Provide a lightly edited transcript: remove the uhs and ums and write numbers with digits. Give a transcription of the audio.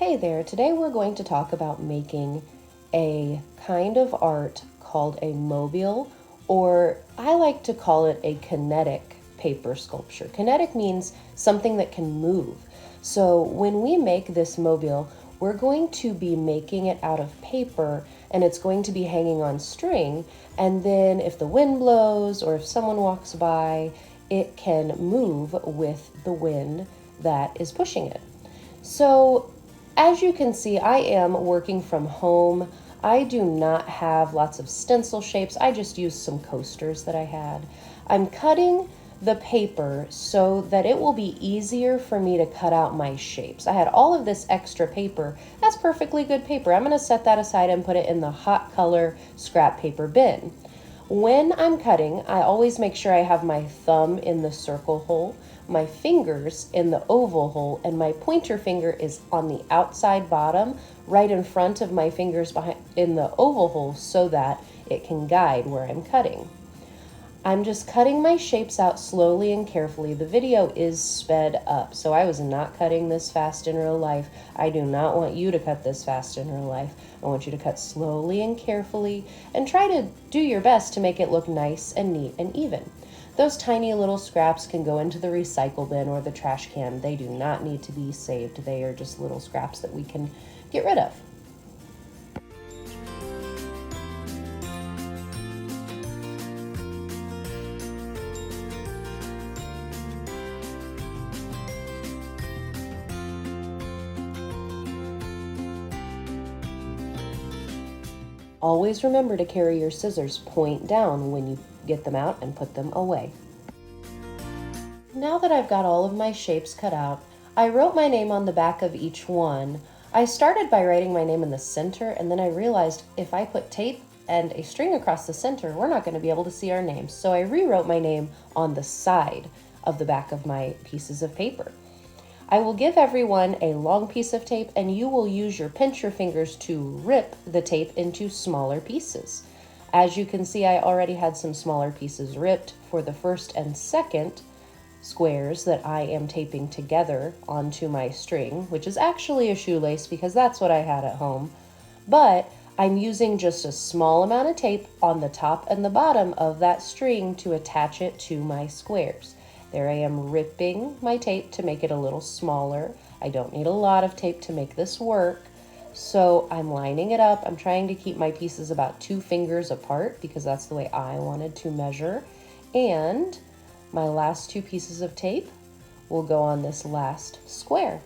Hey there, today we're going to talk about making a kind of art called a mobile, or I like to call it a kinetic paper sculpture. Kinetic means something that can move. So when we make this mobile, we're going to be making it out of paper and it's going to be hanging on string. And then if the wind blows or if someone walks by, it can move with the wind that is pushing it. So as you can see, I am working from home. I do not have lots of stencil shapes. I just used some coasters that I had. I'm cutting the paper so that it will be easier for me to cut out my shapes. I had all of this extra paper. That's perfectly good paper. I'm going to set that aside and put it in the hot color scrap paper bin. When I'm cutting, I always make sure I have my thumb in the circle hole, my fingers in the oval hole, and my pointer finger is on the outside bottom, right in front of my fingers behind in the oval hole so that it can guide where I'm cutting. I'm just cutting my shapes out slowly and carefully. The video is sped up, so I was not cutting this fast in real life. I do not want you to cut this fast in real life. I want you to cut slowly and carefully and try to do your best to make it look nice and neat and even. Those tiny little scraps can go into the recycle bin or the trash can. They do not need to be saved. They are just little scraps that we can get rid of. Always remember to carry your scissors point down when you get them out and put them away. Now that I've got all of my shapes cut out, I wrote my name on the back of each one. I started by writing my name in the center, and then I realized if I put tape and a string across the center, we're not going to be able to see our names. So I rewrote my name on the side of the back of my pieces of paper. I will give everyone a long piece of tape and you will use your pincher fingers to rip the tape into smaller pieces. As you can see, I already had some smaller pieces ripped for the first and second squares that I am taping together onto my string, which is actually a shoelace because that's what I had at home. But I'm using just a small amount of tape on the top and the bottom of that string to attach it to my squares. There I am ripping my tape to make it a little smaller. I don't need a lot of tape to make this work. So I'm lining it up. I'm trying to keep my pieces about 2 fingers apart because that's the way I wanted to measure. And my last 2 pieces of tape will go on this last square.